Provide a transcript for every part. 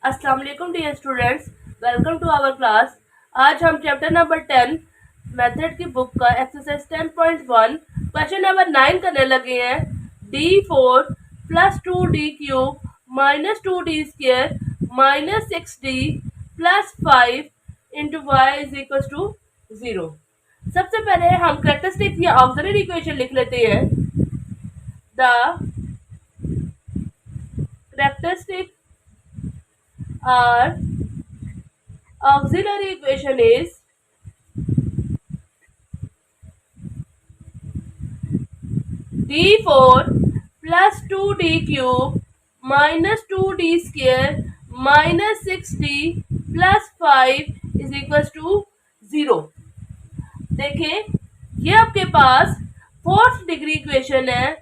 अस्सलाम वालेकुम dear students, welcome to our class. आज हम चैप्टर नंबर 10 मेथड की बुक का एक्सरसाइज 10.1 क्वेश्चन नंबर 9 करने लगे हैं। d4 plus 2d³ minus 2d² minus 6d plus 5 into y is equal to 0। सबसे पहले हम कैरेक्टरिस्टिक या ऑक्सिलरी इक्वेशन लिख लेते हैं। The characteristic our auxiliary equation is d4 plus 2d³ minus 2d² minus 6d plus 5 is equals to 0। देखें, ये आपके पास फोर्थ डिग्री इक्वेशन है।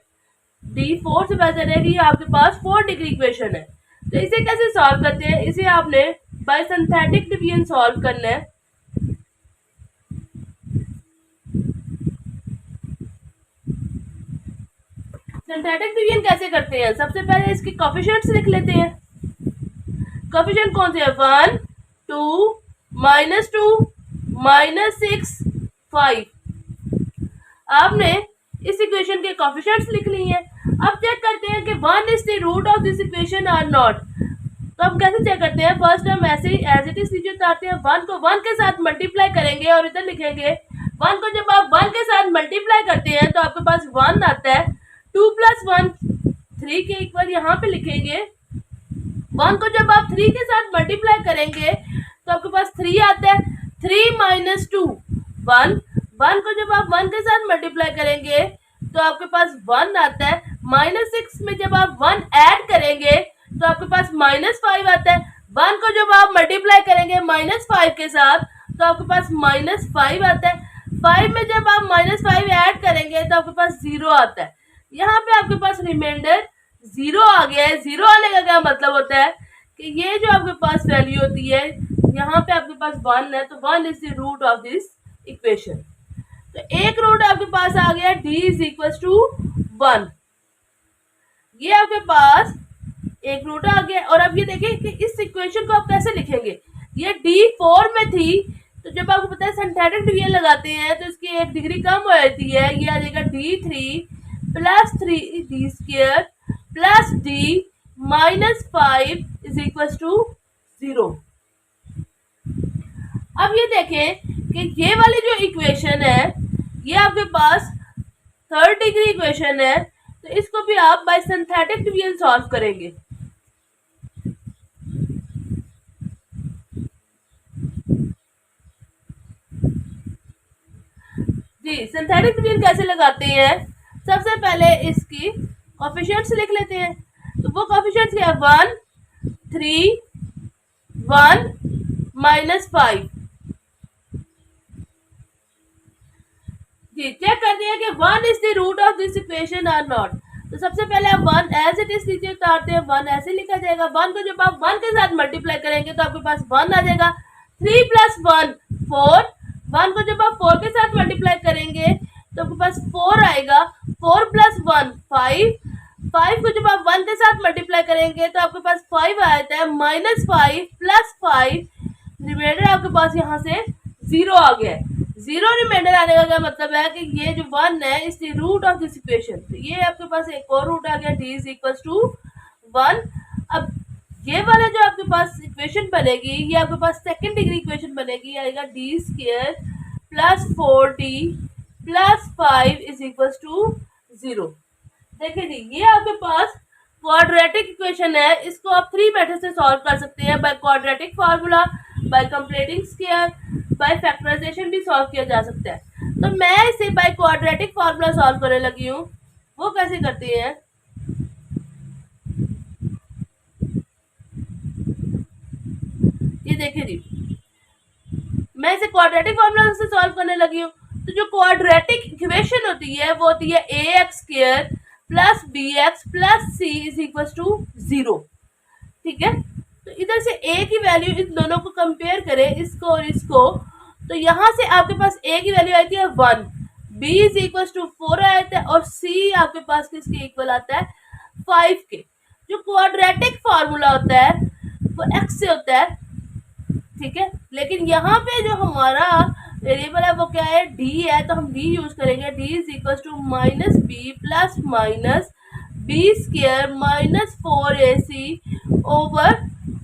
d4 से पता चलेगा कि आपके पास फोर्थ डिग्री इक्वेशन है। तो इसे कैसे सॉल्व करते हैं? इसे आपने बाय सिंथेटिक डिवीजन सॉल्व करना है। सिंथेटिक डिवीजन कैसे करते हैं? सबसे पहले इसके कोएफिशिएंट्स लिख लेते हैं। कोएफिशिएंट कौन से हैं? 1 2 -2 -6 5। आपने इस इक्वेशन के कोएफिशिएंट्स लिख लिए हैं। अब चेक करते हैं कि 1 is the root of this equation और नॉट। तो हम कैसे चेक करते हैं? फर्स्ट हम ऐसे ही एज इट इज नीचे उतारते हैं। 1 को 1 के साथ मल्टीप्लाई करेंगे और इधर लिखेंगे 1 को जब आप 1 के साथ मल्टीप्लाई करते हैं तो आपके पास 1 आता है। 2 + 1 3 के इक्वल यहाँ पे लिखेंगे। 1 को जब आप 3 के साथ मल्टीप्लाई करेंगे तो आपके पास 3 आता है। 3 - 2 1। 1 को जब आप 1 के साथ मल्टीप्लाई करेंगे तो आपके पास 1 आता है। -6 में जब आप 1 ऐड करेंगे तो आपके पास -5 आता है। 1 को जब आप मल्टीप्लाई करेंगे -5 के साथ तो आपके पास -5 आता है। 5 में जब आप -5 ऐड करेंगे तो आपके पास 0 आता है। यहाँ पे आपके पास रिमाइंडर 0 आ गया है। 0 आने का क्या मतलब होता है कि ये जो आपके पास वैल्यू होती है, यहाँ पे आपके पास 1 है, तो 1 is the root of this equation. तो एक रूट आपके पास आ गया d इज इक्वल टू 1। ये आपके पास एक रूट आ गया। और अब ये देखिए कि इस इक्वेशन को आप कैसे लिखेंगे। ये d4 में थी, तो जब आपको पता है सिंथेटिक डिवीजन लगाते हैं तो इसकी एक डिग्री कम हो जाती है। ये आ जाएगा d3 plus 3d² plus d -5 is equal to 0। अब ये देखें कि ये वाली जो इक्वेशन है ये आपके पास थर्ड डिग्री इक्वेशन है, तो इसको भी आप बाय सिंथेटिक डिवीजन सॉल्व करेंगे। जी, सिंथेटिक डिवीजन कैसे लगाते हैं? सबसे पहले इसकी कोएफिशिएंट्स लिख लेते हैं। तो वो कोएफिशिएंट्स क्या है? 1 3 1 -5। जी, चेक करते हैं कि 1 is the root of this equation और नॉट। तो सबसे पहले आप 1 एज इट इज नीचे उतारते हैं। 1 ऐसे लिखा जाएगा। 1 को जब आप 1 के साथ मल्टीप्लाई करेंगे तो आपके पास 1 आ जाएगा। 3 + 1 4। 1 को जब आप 4 के साथ मल्टीप्लाई करेंगे तो आपके पास 4 आएगा। 4 + 1 5। 5 को जब आप 1 के साथ मल्टीप्लाई करेंगे तो आपके पास 5 आता है। -5 + 5 रिमाइंडर आपके पास यहाँ से 0 आ गया है। 0 रिमाइंडर आने का क्या मतलब है कि ये जो 1 है is the root of this equation. तो ये आपके पास एक और रूट आ गया, d इज इक्वल टू 1। अब ये वाला जो आपके पास इक्वेशन बनेगी ये आपके पास सेकंड डिग्री इक्वेशन बनेगी। आएगा d² plus 4d plus 5 is equal to 0। देखिए जी, ये आपके पास क्वाड्रेटिक इक्वेशन है। इसको आप 3 मेथड से सॉल्व कर सकते हैं। By quadratic formula, by completing square, by factorization भी सॉल्व किया जा सकता है। तो मैं इसे बाय क्वाड्रेटिक फार्मूला सॉल्व करने लगी हूँ। वो कैसे करते हैं? ये देखिए जी, मैं इसे क्वाड्रेटिक फार्मूला से सॉल्व करने लगी हूँ। तो जो क्वाड्रेटिक इक्वेशन होती है वो होती है ax² plus bx plus c is equal to 0। ठीक है, तो इधर से a की वैल्यू इन दोनों को कंपेयर करें, इसको और इसको, तो यहाँ से आपके पास a की वैल्यू आती है 1, b इज इक्वल टू 4 आता है और c आपके पास किसके इक्वल आता है? 5 के। जो क्वाड्रेटिक फार्मूला होता है वो x से होता है, ठीक है। लेकिन यहाँ पे जो हमारा वेरिएबल है वो क्या है, d है, तो हम d यूज करेंगे। d is equal to minus b plus minus b square minus 4ac over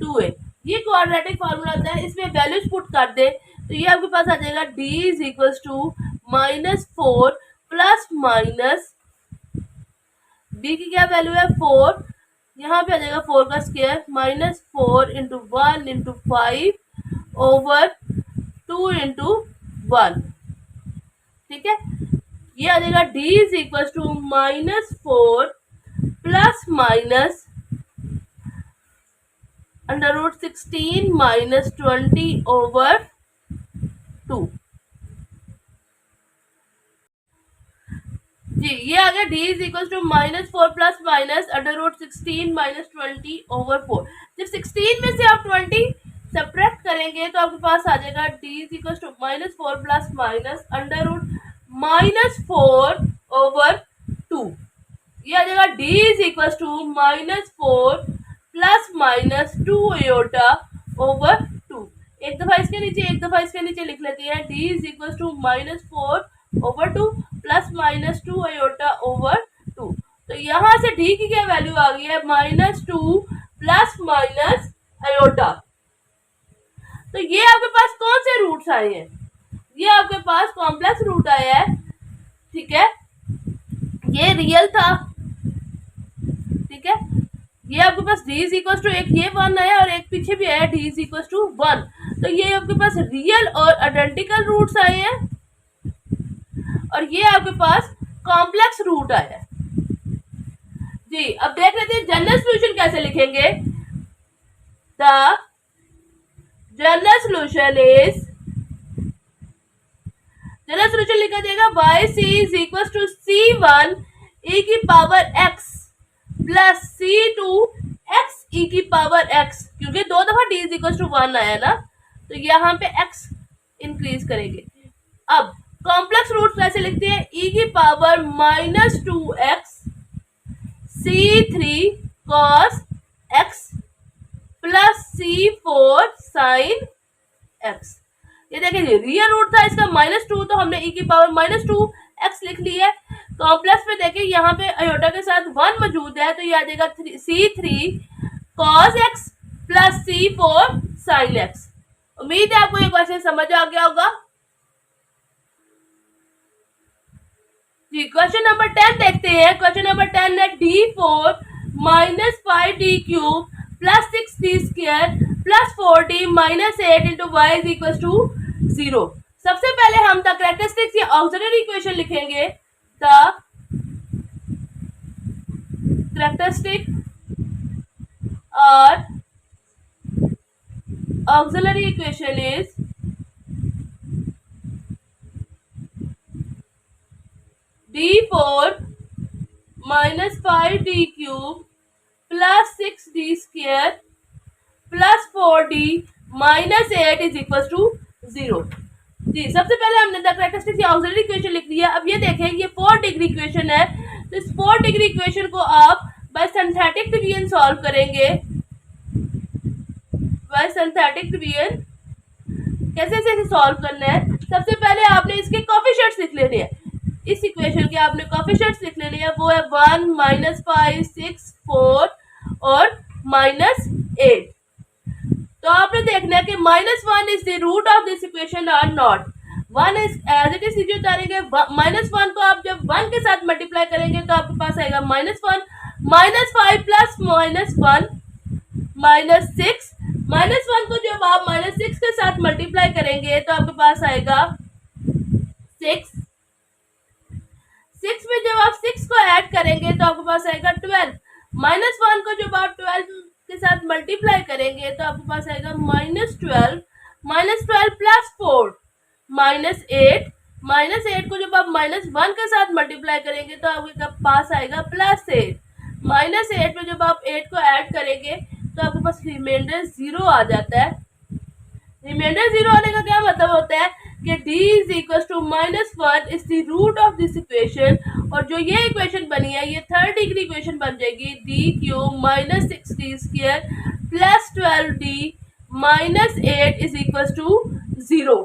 2a। ये क्वाड्रेटिक फार्मूला होता है, इसमें वैल्यूज पुट कर दे तो ये आपके पास आ जाएगा d is equal to minus 4 plus minus b की क्या वैल्यू है 4, यहाँ पे आ जाएगा 4 का square minus 4 into 1 into 5 over 2 into 1, ठीक है। ये आ जाएगा d is equal to minus 4 plus minus under root 16 minus 20 over 2। जी ये आ गया d is equal to minus 4 plus minus under root 16 minus 20 over 4। जब 16 में से आप 20 सब्ट्रैक्ट करेंगे तो आपके पास आ जाएगा d is equal to minus 4 plus minus under root minus 4 over 2। ये आ जाएगा d is equal to minus 4 plus minus 2 iota over 2। एक दफा इसके नीचे एक दफा इसके नीचे लिख लेते हैं, d is equal to minus 4 over 2 plus minus 2 iota over 2। तो यहाँ से d की क्या वैल्यू आ गई है, माइनस 2 प्लस माइनस आयोटा। तो ये आपके पास कौन से रूट्स आए हैं, ये आपके पास कॉम्प्लेक्स रूट आया है, ठीक है। ये रियल था, ठीक है। ये आपके पास d इज इक्वल टू एक ये 1 आया और एक पीछे भी आया d इज इक्वल टू 1। तो ये आपके पास रियल और आइडेंटिकल रूट्स आए हैं और ये आपके पास कॉम्प्लेक्स रूट आया है। जी अब देख लेते हैं जनरल सॉल्यूशन कैसे लिखेंगे। The general solution is, general solution लिखा जाएगा y c is equal to c1 e की power x plus c2 x e की पावर x, क्योंकि दो दफा d इज इक्वल टू 1 आया ना, तो यहाँ पे x इंक्रीज करेंगे। अब कॉम्प्लेक्स रूट कैसे लिखते हैं, e की power minus 2x c3 cos x plus c4 sin x। ये देखिए रियल रूट था इसका -2, तो हमने e की पावर -2x लिख ली है। कॉम्प्लेक्स में देखिए यहाँ पे आयोटा के साथ 1 मौजूद है, तो ये आ जाएगा c3 cos x plus c4 sin x। उम्मीद है आपको ये क्वेश्चन समझ आ गया होगा। जी क्वेश्चन नंबर 10 देखते हैं। क्वेश्चन नंबर 10 है d4 minus 5d cube plus 6d square plus 4d minus 8 into y is equal to 0। सबसे पहले हम द कैरेक्टरिस्टिक्स या ऑक्सिलरी इक्वेशन लिखेंगे। द कैरेक्टरिस्टिक और auxiliary equation is d4 minus 5d cube plus 6d square plus 4d minus 8 is equal to 0। जी सबसे पहले हमने द कैरेक्टरिस्टिक्स या ऑक्सिलरी इक्वेशन लिख दिया। अब ये देखें ये 4 डिग्री इक्वेशन है, तो इस 4 डिग्री इक्वेशन को आप बाय सिंथेटिक डिवीजन सॉल्व करेंगे। बाय सिंथेटिक डिवीजन कैसे से सॉल्व करना है, सबसे पहले आपने इसके कोएफिशिएंट्स लिख लेने हैं। इस इक्वेशन के आपने कोएफिशिएंट्स लिख लेने हैं, वो है 1 माइनस 5 6 4 और माइनस 8। तो आपने देखना है कि -1 is the root of this equation और not. 1 is as it is सीधे उतारेंगे। -1 को आप जब 1 के साथ मल्टीप्लाई करेंगे तो आपके पास आएगा -1 -5 प्लस -1 -6। -1 को जब आप -6 के साथ मल्टीप्लाई करेंगे तो आपके पास आएगा 6। 6 में जब आप 6 को ऐड करेंगे तो आपके पास आएगा 12। -1 को जब आप 12 के साथ मल्टीप्लाई करेंगे तो आपके पास आएगा -12 -12 प्लस 4 -8 -8 को जब आप -1 के साथ मल्टीप्लाई करेंगे तो आपके पास आएगा +8 -8 में जब आप 8 को ऐड करेंगे तो आपके पास रिमाइंडर 0 आ जाता है। रिमाइंडर 0 आने का क्या मतलब होता है कि d is equal to -1 is the root of this equation, और जो ये इक्वेशन बनी है ये 3rd डिग्री इक्वेशन बन जाएगी d³ -6d² plus 12d minus 8 is equal to 0।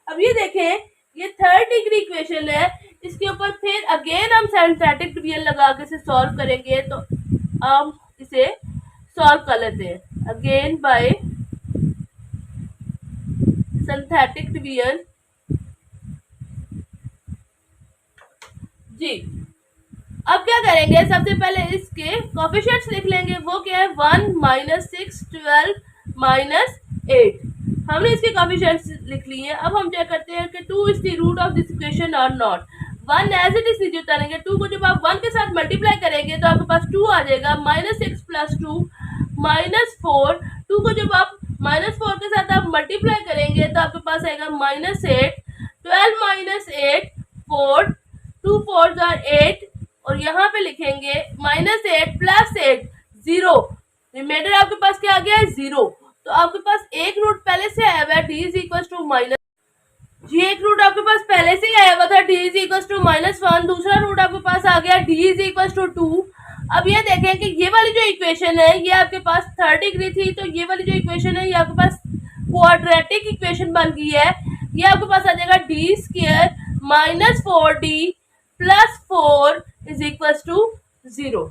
अब ये देखें, ये थर्ड डिग्री इक्वेशन है, इसके ऊपर फिर अगेन हम सिंथेटिक डिवीजन लगा के इसे सॉल्व करेंगे। तो हम इसे सॉल्व कर लेते हैं अगेन बाय सिंथेटिक डिवीजन। जी, अब क्या करेंगे, सबसे पहले इसके कोफिशिएंट्स लिख लेंगे। वो क्या है, 1 माइनस 6 12 माइनस 8। हमने इसके कोफिशिएंट्स लिख लिए हैं। अब हम क्या करते हैं कि 2 is the root of this equation और नॉट। 1 एज इट इज उतारेंगे। 2 को जब आप 1 के साथ मल्टीप्लाई करेंगे तो आपके पास 2 आ जाएगा। Minus 6 plus 2 minus 4। 2 को जब आप माइनस 4 के साथ आप मल्टीप्लाई करेंगे तो आपके पास आएगा माइनस 8। 12 माइनस 8 4, 2 4 आर 8 और यहाँ पे लिखेंगे माइनस 8 प्लस 8 0। रिमाइंडर आपके पास क्या आ गया है, 0। तो आपके पास एक रूट पहले से आया हुआ है, d is equal to minus. जी, एक रूट आपके पास पहले से ही आया हुआ था, d इज इक्वल टू -1। दूसरा रूट आपके पास आ गया d इज इक्वल टू 2। अब ये देखें कि ये वाली जो इक्वेशन है ये आपके पास थर्ड डिग्री थी, तो ये वाली जो इक्वेशन है ये आपके पास क्वाड्रेटिक इक्वेशन बन गई है। ये आपके पास आ जाएगा d square minus 4d plus 4 is equal to 0।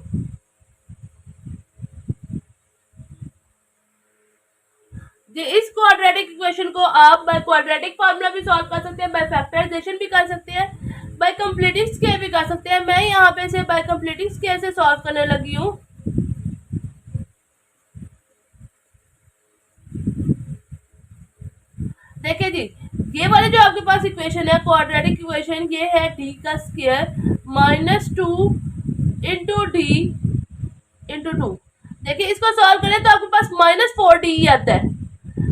इस क्वाड्रेटिक इक्वेशन को आप बाय क्वाड्रेटिक फार्मूला भी सॉल्व कर सकते हैं, बाय फैक्टराइजेशन भी कर सकते हैं, बाय कंप्लीटिंग स्क्वायर भी कर सकते हैं। मैं यहाँ पे से बाय कंप्लीटिंग स्क्वायर से सॉल्व करने लगी हूँ। देखिए जी, ये वाले जो आपके पास इक्वेशन है क्वाड्रेटिक इक्वेशन, ये है d का square minus 2 into D into 2। देखिए, इसको सॉल्व करें तो आपके पास माइनस 4d ही आता है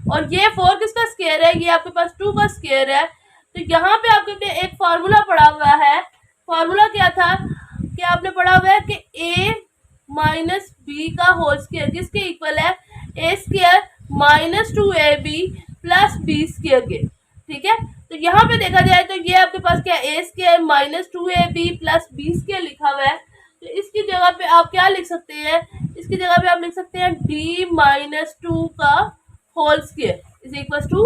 और ये 4 किसका स्क्वायर है, ये आपके पास 2 का स्क्वायर है। तो यहाँ पे आपके एक फार्मूला पड़ा हुआ है। फार्मूला क्या था कि आपने पढ़ा हुआ है कि a माइनस बी का होल स्क्वायर किसके इक्वल है, a square minus 2ab plus b square के। ठीक है, तो यहाँ पे देखा जाए तो ये आपके पास क्या a square minus 2ab plus b square लिखा हुआ है। तो इसकी जगह पे आप क्या लिख सकते हैं, इसकी जगह पे आप लिख सकते हैं d माइनस 2 का whole square is equal to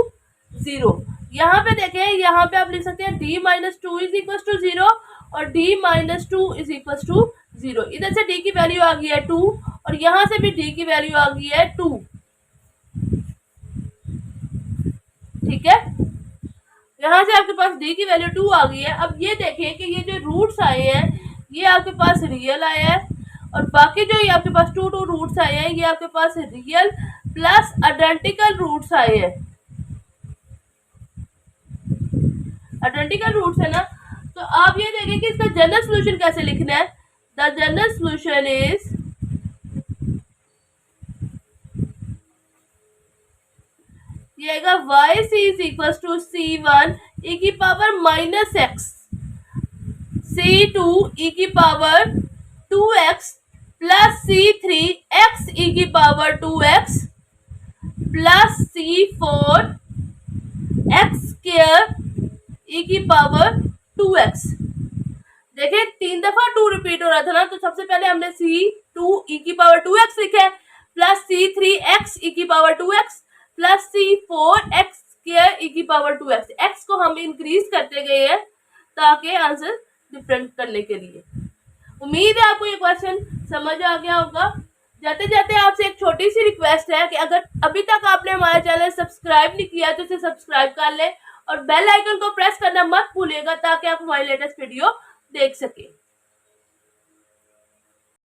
0। यहाँ पे देखें, यहाँ पे आप लिख सकते हैं d minus 2 is equal to 0 और d minus 2 is equal to 0। इधर से d की वैल्यू आ गई है 2 और यहाँ से भी d की वैल्यू आ गई है 2। ठीक है, यहाँ से आपके पास d की वैल्यू 2 आ गई है। अब ये देखें कि ये जो रूट्स आए हैं ये आपके पास रियल आया है और बाकी जो ये आपके पास 2 रूट्स आए हैं ये आपके पास रियल प्लस आइडेंटिकल रूट्स आए हैं। आइडेंटिकल रूट्स है ना, तो आप ये देखें कि इसका जनरल सॉल्यूशन कैसे लिखना है। द जनरल सॉल्यूशन इज ये आएगा yc is equal to c1 e की power minus x, c2 e की power 2x plus c3 x e की power 2x plus c4 x square e की पावर 2x। देखिए 3 दफा 2 रिपीट हो रहा था ना, तो सबसे पहले हमने c2 e की पावर 2x लिखा है प्लस c3 x e की power 2x plus c4 x square e की पावर 2x। x को हम इंक्रीज करते गए हैं ताकि आंसर डिफरेंट करने के लिए। उम्मीद है आपको ये क्वेश्चन समझ आ गया होगा। जाते जाते आपसे एक छोटी सी रिक्वेस्ट है कि अगर अभी तक आपने हमारा चैनल सब्सक्राइब नहीं किया तो इसे सब्सक्राइब कर ले और बेल आइकन को प्रेस करना मत भूलिएगा ताकि आप हमारी लेटेस्ट वीडियो देख सकें।